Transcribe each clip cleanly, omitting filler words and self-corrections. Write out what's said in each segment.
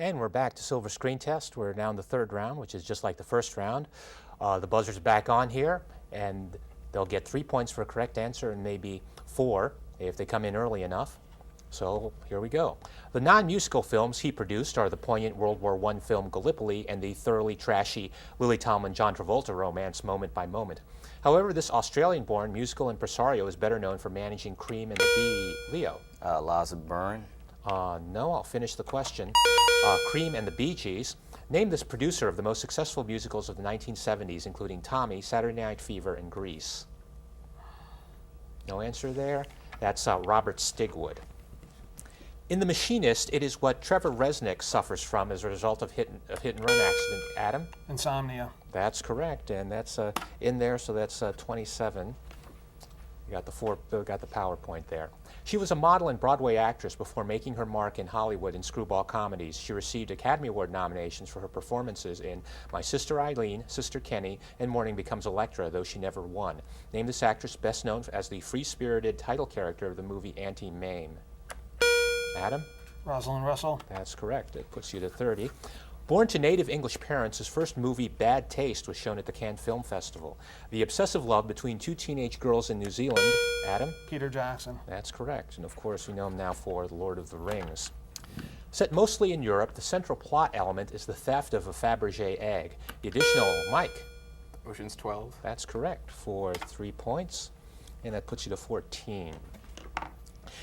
And we're back to Silver Screen Test. We're now in the third round, which is just like the first round. The buzzer's back on here, and they'll get 3 points for a correct answer and maybe 4 if they come in early enough. So here we go. The non-musical films he produced are the poignant World War I film Gallipoli and the thoroughly trashy Lily Tomlin-John Travolta romance Moment by Moment. However, this Australian-born musical impresario is better known for managing Cream and the Bee. Leo? Laws of Burn. No, I'll finish the question. Cream and the Bee Gees. Name this producer of the most successful musicals of the 1970s, including Tommy, Saturday Night Fever, and Grease. No answer there? That's Robert Stigwood. In The Machinist, it is what Trevor Resnick suffers from as a result of hit and run accident. Adam? Insomnia. That's correct, and that's in there, so that's 27. You got the PowerPoint there. She was a model and Broadway actress before making her mark in Hollywood in screwball comedies. She received Academy Award nominations for her performances in My Sister Eileen, Sister Kenny, and Morning Becomes Electra, though she never won. Name this actress best known as the free-spirited title character of the movie Auntie Mame. Adam? Rosalind Russell. That's correct. It puts you to 30. Born to native English parents, his first movie, Bad Taste, was shown at the Cannes Film Festival. The obsessive love between two teenage girls in New Zealand. Adam? Peter Jackson. That's correct. And of course, we know him now for The Lord of the Rings. Set mostly in Europe, the central plot element is the theft of a Fabergé egg. The additional, Mike? Ocean's 12. That's correct for 3 points. And that puts you to 14.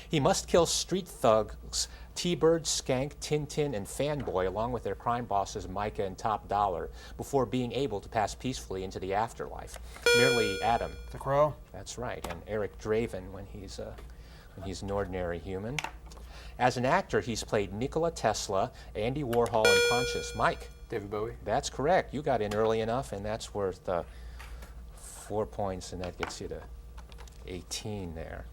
He must kill street thugs T-Bird, Skank, Tintin, and Fanboy, along with their crime bosses Micah and Top Dollar, before being able to pass peacefully into the afterlife. Merely Adam. The Crow. That's right, and Eric Draven when he's an ordinary human. As an actor, he's played Nikola Tesla, Andy Warhol, and Pontius. Mike. David Bowie. That's correct. You got in early enough, and that's worth 4 points, and that gets you to 18 there.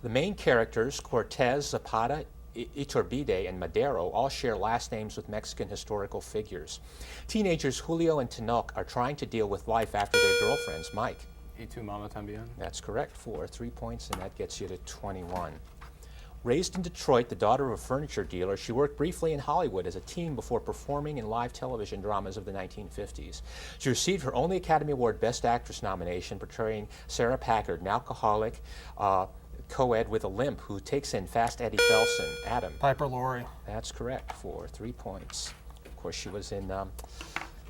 The main characters, Cortez, Zapata, Iturbide, and Madero, all share last names with Mexican historical figures. Teenagers Julio and Tinoch are trying to deal with life after their girlfriends. Mike? Y tu mama tambien. That's correct, for 3 points, and that gets you to 21. Raised in Detroit, the daughter of a furniture dealer, she worked briefly in Hollywood as a teen before performing in live television dramas of the 1950s. She received her only Academy Award Best Actress nomination, portraying Sarah Packard, an alcoholic, co-ed with a limp who takes in Fast Eddie Felson. Adam? Piper Laurie. That's correct, for 3 points. Of course, she was in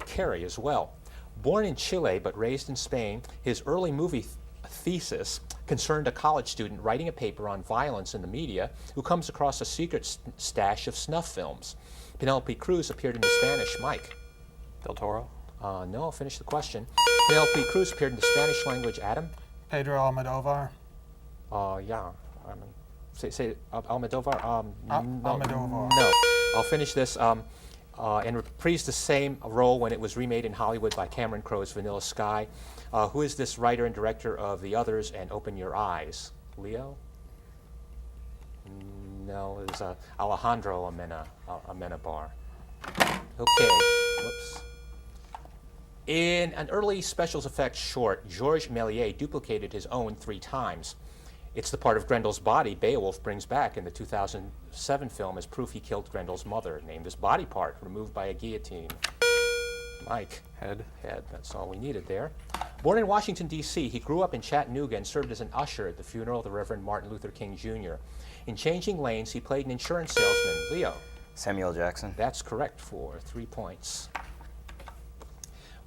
Carrie as well. Born in Chile but raised in Spain, his early movie thesis concerned a college student writing a paper on violence in the media who comes across a secret stash of snuff films. Penelope Cruz appeared in the Spanish. Mike? Del Toro. No, I'll finish the question. Penelope Cruz appeared in the Spanish language. Adam? Pedro Almodovar. Yeah. Say Almodovar. Almodovar. No. I'll finish this. And reprised the same role when it was remade in Hollywood by Cameron Crowe's Vanilla Sky. Who is this writer and director of The Others and Open Your Eyes? Leo? No, it's Alejandro Amenabar. Okay. Whoops. In an early special effects short, Georges Méliès duplicated his own 3 times. It's the part of Grendel's body Beowulf brings back in the 2007 film as proof he killed Grendel's mother. Name this body part, removed by a guillotine. Mike? Head. Head, that's all we needed there. Born in Washington, D.C., he grew up in Chattanooga and served as an usher at the funeral of the Reverend Martin Luther King, Jr. In Changing Lanes, he played an insurance salesman. Leo? Samuel Jackson. That's correct, for 3 points.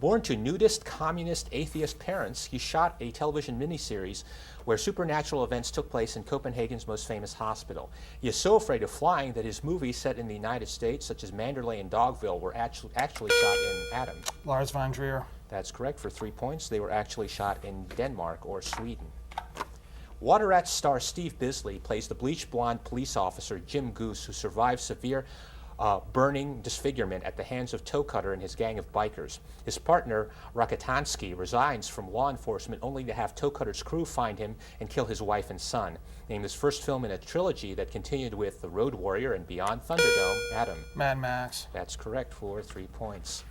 Born to nudist, communist, atheist parents, he shot a television miniseries where supernatural events took place in Copenhagen's most famous hospital. He is so afraid of flying that his movies set in the United States, such as Manderley and Dogville, were actually shot in Adam. Lars von Trier. That's correct, for 3 points. They were actually shot in Denmark or Sweden. Water Rats star Steve Bisley plays the bleached blonde police officer Jim Goose, who survives severe burning disfigurement at the hands of Toe Cutter and his gang of bikers. His partner, Rakitansky, resigns from law enforcement only to have Toe Cutter's crew find him and kill his wife and son. Named his first film in a trilogy that continued with The Road Warrior and Beyond Thunderdome. Adam? Mad Max. That's correct, for 3 points.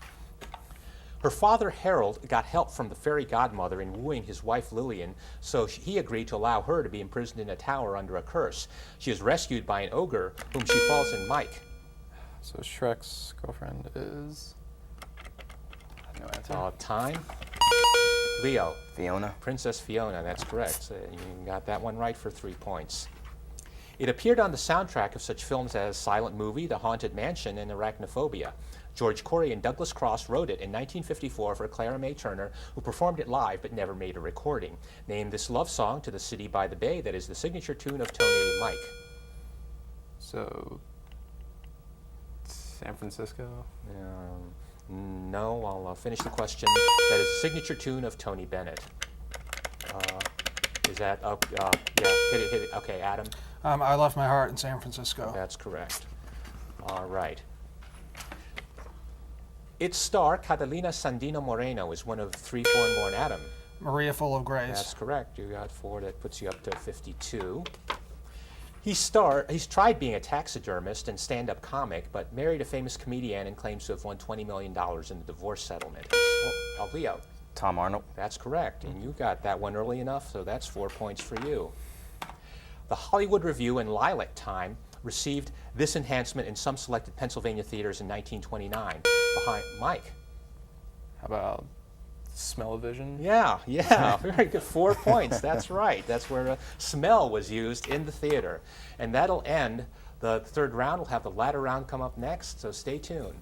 Her father, Harold, got help from the fairy godmother in wooing his wife, Lillian, so he agreed to allow her to be imprisoned in a tower under a curse. She is rescued by an ogre, whom she falls in. Mike? So Shrek's girlfriend is. I have no answer. Time. Leo. Fiona. Princess Fiona, that's correct. So you got that one right for 3 points. It appeared on the soundtrack of such films as Silent Movie, The Haunted Mansion, and Arachnophobia. George Corey and Douglas Cross wrote it in 1954 for Clara May Turner, who performed it live but never made a recording. Name this love song to the City by the Bay that is the signature tune of Tony Mike. So San Francisco. No, I'll finish the question. That is the signature tune of Tony Bennett. Is that up? Yeah, hit it. Okay, Adam. I Left My Heart in San Francisco. That's correct. All right. Its star, Catalina Moreno, is one of 3 foreign-born Adam. Maria Full of Grace. That's correct. You got 4. That puts you up to 52. He's tried being a taxidermist and stand-up comic, but married a famous comedian and claims to have won $20 million in the divorce settlement. Leo. Tom Arnold. That's correct. And you got that one early enough, so that's 4 points for you. The Hollywood Review and Lilac Time received this enhancement in some selected Pennsylvania theaters in 1929. Behind Mike. How about Smell-O-Vision? Yeah, very good. 4 points. That's right. That's where smell was used in the theater. And that'll end the third round. We'll have the ladder round come up next, so stay tuned.